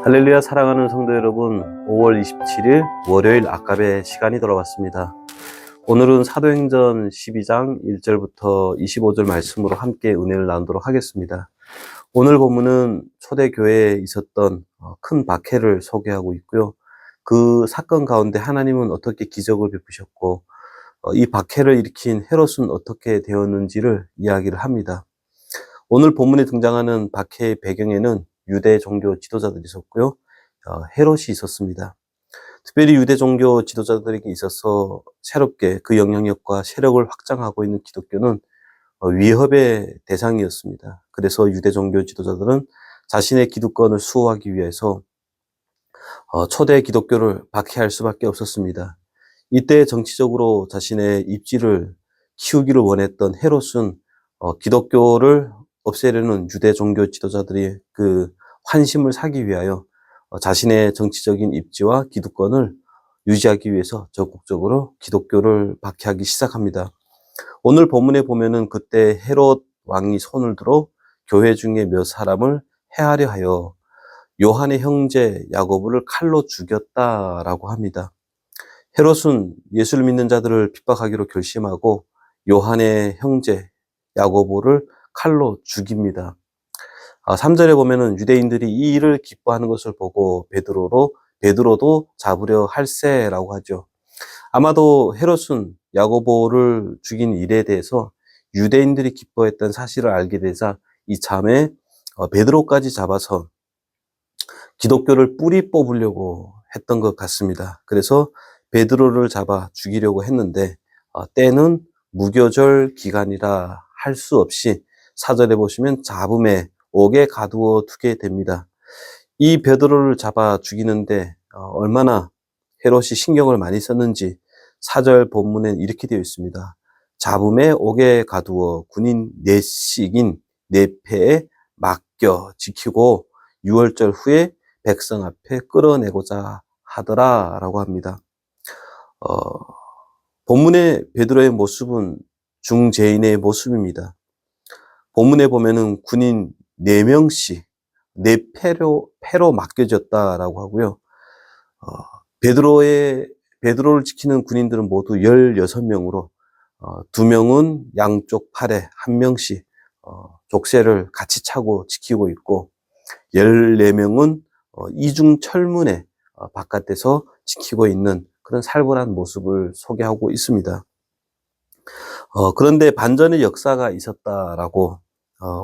할렐루야. 사랑하는 성도 여러분, 5월 27일 월요일 아깝의 시간이 돌아왔습니다. 오늘은 사도행전 12장 1절부터 25절 말씀으로 함께 은혜를 나누도록 하겠습니다. 오늘 본문은 초대교회에 있었던 큰 박해를 소개하고 있고요. 그 사건 가운데 하나님은 어떻게 기적을 베푸셨고 이 박해를 일으킨 헤롯은 어떻게 되었는지를 이야기를 합니다. 오늘 본문에 등장하는 박해의 배경에는 유대 종교 지도자들이 있었고요. 헤롯이 있었습니다. 특별히 유대 종교 지도자들에게 있어서 새롭게 그 영향력과 세력을 확장하고 있는 기독교는 위협의 대상이었습니다. 그래서 유대 종교 지도자들은 자신의 기득권을 수호하기 위해서 초대 기독교를 박해할 수밖에 없었습니다. 이때 정치적으로 자신의 입지를 키우기를 원했던 헤롯은 기독교를 없애려는 유대 종교 지도자들이 그 환심을 사기 위하여 자신의 정치적인 입지와 기득권을 유지하기 위해서 적극적으로 기독교를 박해하기 시작합니다. 오늘 본문에 보면은 그때 헤롯 왕이 손을 들어 교회 중에 몇 사람을 해하려 하여 요한의 형제 야고보를 칼로 죽였다라고 합니다. 헤롯은 예수를 믿는 자들을 핍박하기로 결심하고 요한의 형제 야고보를 칼로 죽입니다. 3절에 보면은 유대인들이 이 일을 기뻐하는 것을 보고 베드로도 잡으려 할세라고 하죠. 아마도 헤롯은 야고보를 죽인 일에 대해서 유대인들이 기뻐했던 사실을 알게 되자 이참에 베드로까지 잡아서 기독교를 뿌리 뽑으려고 했던 것 같습니다. 그래서 베드로를 잡아 죽이려고 했는데 때는 무교절 기간이라 할 수 없이 4절에 보시면 잡음에 옥에 가두어 두게 됩니다. 이 베드로를 잡아 죽이는데 얼마나 헤롯이 신경을 많이 썼는지 4절 본문엔 이렇게 되어 있습니다. 잡음에 옥에 가두어 군인 넷씩인 네 패에 맡겨 지키고 6월절 후에 백성 앞에 끌어내고자 하더라라고 합니다. 본문의 베드로의 모습은 중재인의 모습입니다. 본문에 보면은 군인 4명씩 4패로 맡겨졌다라고 하고요. 베드로를 지키는 군인들은 모두 16명으로 2명은 양쪽 팔에 1명씩 족쇄를 같이 차고 지키고 있고 14명은 이중 철문에 바깥에서 지키고 있는 그런 살벌한 모습을 소개하고 있습니다. 그런데 반전의 역사가 있었다라고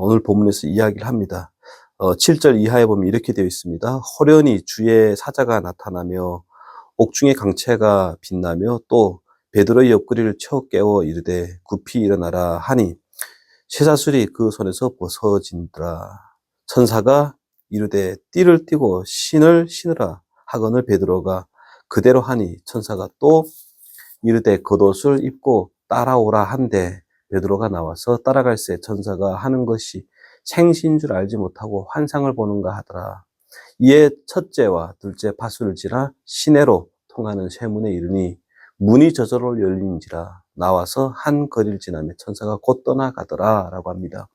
오늘 본문에서 이야기를 합니다. 7절 이하에 보면 이렇게 되어 있습니다. 호련히 주의 사자가 나타나며 옥중의 강체가 빛나며 또 베드로의 옆구리를 쳐 깨워 이르되 급히 일어나라 하니 쇠사슬이 그 손에서 벗어진더라. 천사가 이르되 띠를 띠고 신을 신으라 하거늘 베드로가 그대로 하니 천사가 또 이르되 겉옷을 입고 따라오라 한데 베드로가 나와서 따라갈새 천사가 하는 것이 생시인 줄 알지 못하고 환상을 보는가 하더라. 이에 첫째와 둘째 파수를 지나 시내로 통하는 쇠문에 이르니 문이 저절로 열린지라 나와서 한 거리를 지나며 천사가 곧 떠나가더라 라고 합니다.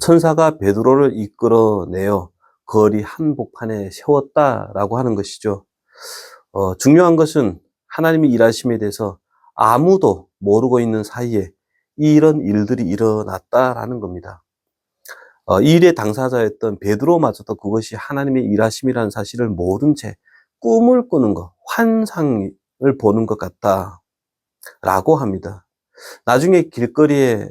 천사가 베드로를 이끌어내어 거리 한복판에 세웠다라고 하는 것이죠. 중요한 것은 하나님이 일하심에 대해서 아무도 모르고 있는 사이에 이런 일들이 일어났다라는 겁니다. 이 일의 당사자였던 베드로마저도 그것이 하나님의 일하심이라는 사실을 모른 채 꿈을 꾸는 것, 환상을 보는 것 같다라고 합니다. 나중에 길거리에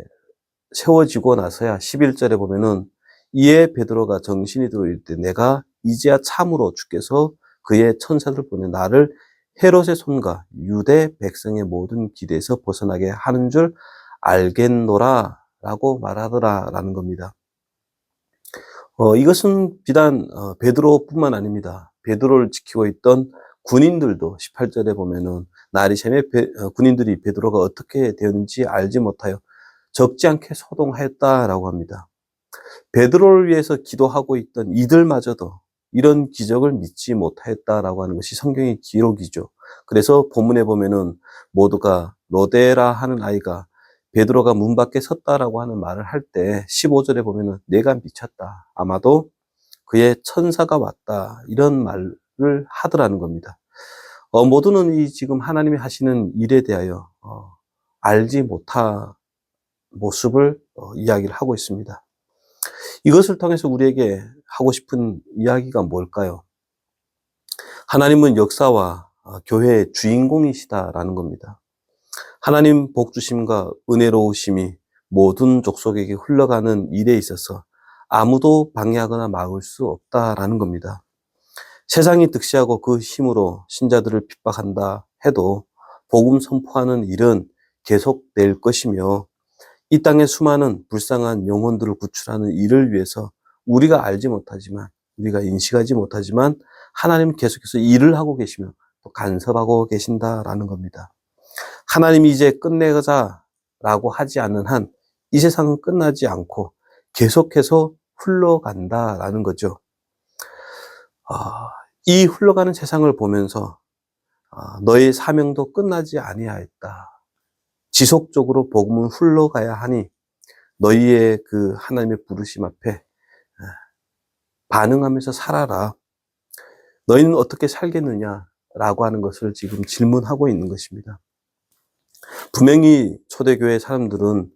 세워지고 나서야 11절에 보면은 이에 베드로가 정신이 들어 이르되 내가 이제야 참으로 주께서 그의 천사들 보내 나를 헤롯의 손과 유대 백성의 모든 기대에서 벗어나게 하는 줄 알겠노라 라고 말하더라라는 겁니다. 이것은 비단 베드로뿐만 아닙니다. 베드로를 지키고 있던 군인들도 18절에 보면은 날이 새매 군인들이 베드로가 어떻게 되었는지 알지 못하여 적지 않게 소동하였다라고 합니다. 베드로를 위해서 기도하고 있던 이들마저도 이런 기적을 믿지 못하였다라고 하는 것이 성경의 기록이죠. 그래서 본문에 보면은 모두가 로데라 하는 아이가 베드로가 문 밖에 섰다라고 하는 말을 할 때 15절에 보면은 내가 미쳤다. 아마도 그의 천사가 왔다. 이런 말을 하더라는 겁니다. 모두는 이 지금 하나님이 하시는 일에 대하여 알지 못한 모습을 이야기를 하고 있습니다. 이것을 통해서 우리에게 하고 싶은 이야기가 뭘까요? 하나님은 역사와 교회의 주인공이시다라는 겁니다. 하나님 복 주심과 은혜로우심이 모든 족속에게 흘러가는 일에 있어서 아무도 방해하거나 막을 수 없다라는 겁니다. 세상이 득시하고 그 힘으로 신자들을 핍박한다 해도 복음 선포하는 일은 계속될 것이며 이 땅의 수많은 불쌍한 영혼들을 구출하는 일을 위해서 우리가 알지 못하지만, 우리가 인식하지 못하지만 하나님은 계속해서 일을 하고 계시며 또 간섭하고 계신다라는 겁니다. 하나님이 이제 끝내자라고 하지 않는 한 이 세상은 끝나지 않고 계속해서 흘러간다라는 거죠. 이 흘러가는 세상을 보면서 너의 사명도 끝나지 아니하였다. 지속적으로 복음은 흘러가야 하니 너희의 그 하나님의 부르심 앞에 반응하면서 살아라. 너희는 어떻게 살겠느냐라고 하는 것을 지금 질문하고 있는 것입니다. 분명히 초대교회 사람들은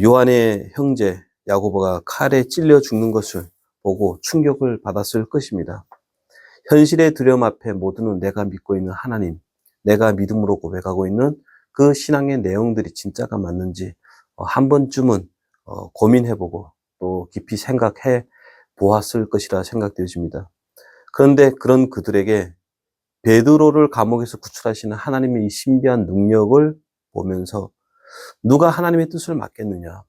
요한의 형제 야고보가 칼에 찔려 죽는 것을 보고 충격을 받았을 것입니다. 현실의 두려움 앞에 모두는 내가 믿고 있는 하나님, 내가 믿음으로 고백하고 있는 그 신앙의 내용들이 진짜가 맞는지 한 번쯤은 고민해보고 또 깊이 생각해 보았을 것이라 생각되어집니다. 그런데 그런 그들에게 베드로를 감옥에서 구출하시는 하나님의 이 신비한 능력을 보면서 누가 하나님의 뜻을 맡겠느냐?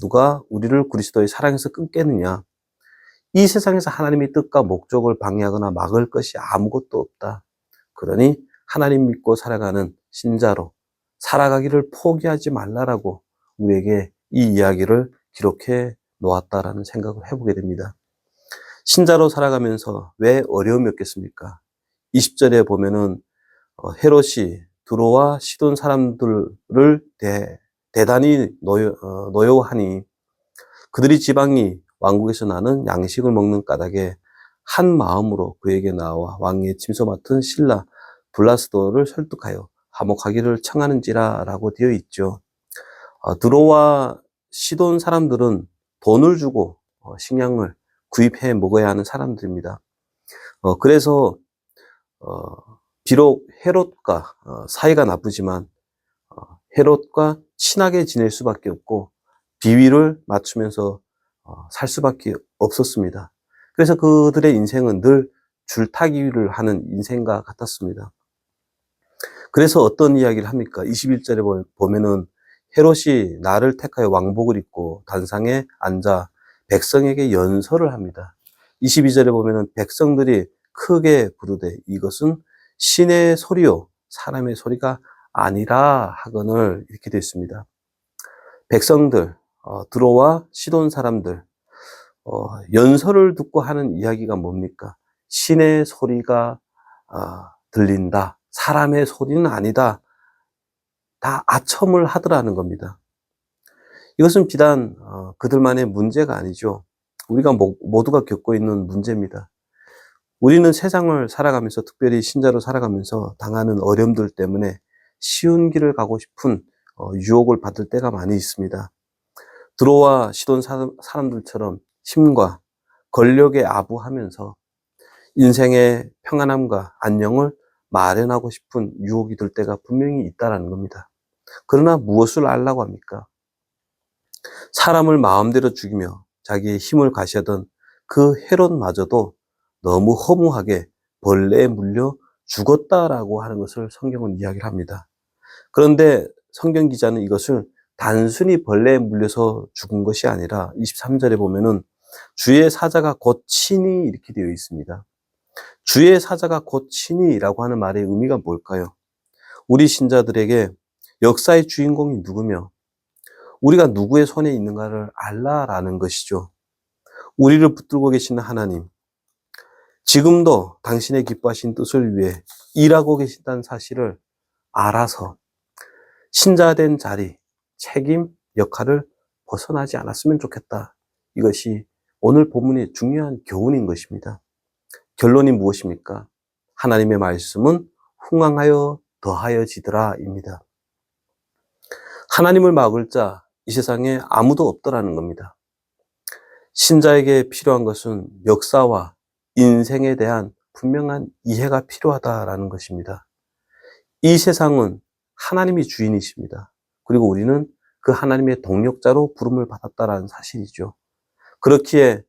누가 우리를 그리스도의 사랑에서 끊겠느냐? 이 세상에서 하나님의 뜻과 목적을 방해하거나 막을 것이 아무것도 없다. 그러니 하나님 믿고 살아가는 신자로 살아가기를 포기하지 말라라고 우리에게 이 이야기를 기록해 놓았다라는 생각을 해보게 됩니다. 신자로 살아가면서 왜 어려움이 없겠습니까? 20절에 보면은 헤롯이 두로와 시돈 사람들을 대단히 노여워하니 그들이 지방이 왕국에서 나는 양식을 먹는 까닭에 한 마음으로 그에게 나와 왕의 침소 맡은 신라 블라스도를 설득하여 화목하기를 청하는지라 라고 되어 있죠. 두로와 시돈 사람들은 돈을 주고 식량을 구입해 먹어야 하는 사람들입니다. 그래서 비록 헤롯과 사이가 나쁘지만 헤롯과 친하게 지낼 수밖에 없고 비위를 맞추면서 살 수밖에 없었습니다. 그래서 그들의 인생은 늘 줄타기를 하는 인생과 같았습니다. 그래서 어떤 이야기를 합니까? 21절에 보면은 헤롯이 나를 택하여 왕복을 입고 단상에 앉아 백성에게 연설을 합니다. 22절에 보면은 백성들이 크게 부르되 이것은 신의 소리요 사람의 소리가 아니라 하거늘 이렇게 되어 있습니다. 백성들, 두로와 시돈 사람들 연설을 듣고 하는 이야기가 뭡니까? 신의 소리가 들린다. 사람의 소리는 아니다. 다 아첨을 하더라는 겁니다. 이것은 비단 그들만의 문제가 아니죠. 우리가 모두가 겪고 있는 문제입니다. 우리는 세상을 살아가면서 특별히 신자로 살아가면서 당하는 어려움들 때문에 쉬운 길을 가고 싶은 유혹을 받을 때가 많이 있습니다. 두로와 시돈 사람들처럼 힘과 권력에 아부하면서 인생의 평안함과 안녕을 마련하고 싶은 유혹이 들 때가 분명히 있다는 겁니다. 그러나 무엇을 알라고 합니까? 사람을 마음대로 죽이며 자기의 힘을 가시하던 그 헤롯마저도 너무 허무하게 벌레에 물려 죽었다라고 하는 것을 성경은 이야기를 합니다. 그런데 성경 기자는 이것을 단순히 벌레에 물려서 죽은 것이 아니라 23절에 보면은 주의 사자가 곧 치니 이렇게 되어 있습니다. 주의 사자가 곧 치니라고 하는 말의 의미가 뭘까요? 우리 신자들에게 역사의 주인공이 누구며 우리가 누구의 손에 있는가를 알라라는 것이죠. 우리를 붙들고 계시는 하나님, 지금도 당신의 기뻐하신 뜻을 위해 일하고 계신다는 사실을 알아서 신자된 자리, 책임, 역할을 벗어나지 않았으면 좋겠다. 이것이 오늘 본문의 중요한 교훈인 것입니다. 결론이 무엇입니까? 하나님의 말씀은 흥황하여 더하여지더라입니다. 하나님을 막을 자, 이 세상에 아무도 없더라는 겁니다. 신자에게 필요한 것은 역사와 인생에 대한 분명한 이해가 필요하다라는 것입니다. 이 세상은 하나님이 주인이십니다. 그리고 우리는 그 하나님의 동력자로 부름을 받았다라는 사실이죠. 그렇기에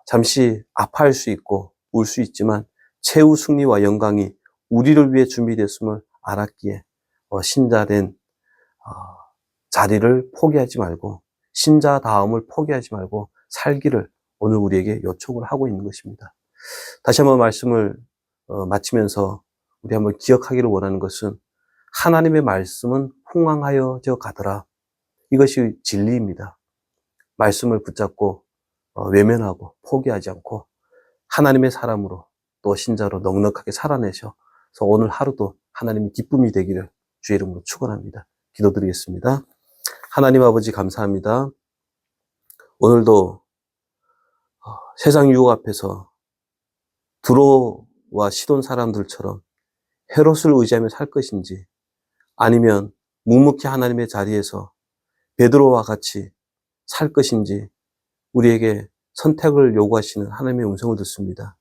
잠시 아파할 수 있고 울 수 있지만 최후 승리와 영광이 우리를 위해 준비됐음을 알았기에 신자된 자리를 포기하지 말고 신자다움을 포기하지 말고 살기를 오늘 우리에게 요청을 하고 있는 것입니다. 다시 한번 말씀을 마치면서 우리 한번 기억하기를 원하는 것은 하나님의 말씀은 흥황하여져 가더라. 이것이 진리입니다. 말씀을 붙잡고 외면하고 포기하지 않고 하나님의 사람으로 또 신자로 넉넉하게 살아내셔서 오늘 하루도 하나님의 기쁨이 되기를 주의 이름으로 축원합니다. 기도드리겠습니다. 하나님 아버지 감사합니다. 오늘도 세상 유혹 앞에서 두로와 시돈 사람들처럼 헤롯을 의지하며 살 것인지 아니면 묵묵히 하나님의 자리에서 베드로와 같이 살 것인지 우리에게 선택을 요구하시는 하나님의 음성을 듣습니다.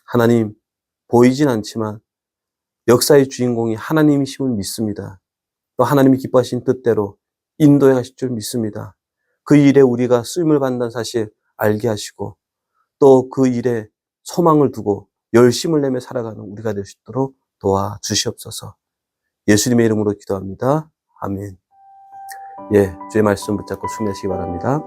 하나님, 보이진 않지만 역사의 주인공이 하나님이심을 믿습니다. 또 하나님이 기뻐하신 뜻대로 인도해 가실 줄 믿습니다. 그 일에 우리가 쓰임을 받는다는 사실 알게 하시고 또 그 일에 소망을 두고 열심을 내며 살아가는 우리가 될 수 있도록 도와주시옵소서. 예수님의 이름으로 기도합니다. 아멘. 주의 말씀 붙잡고 순례하시기 바랍니다.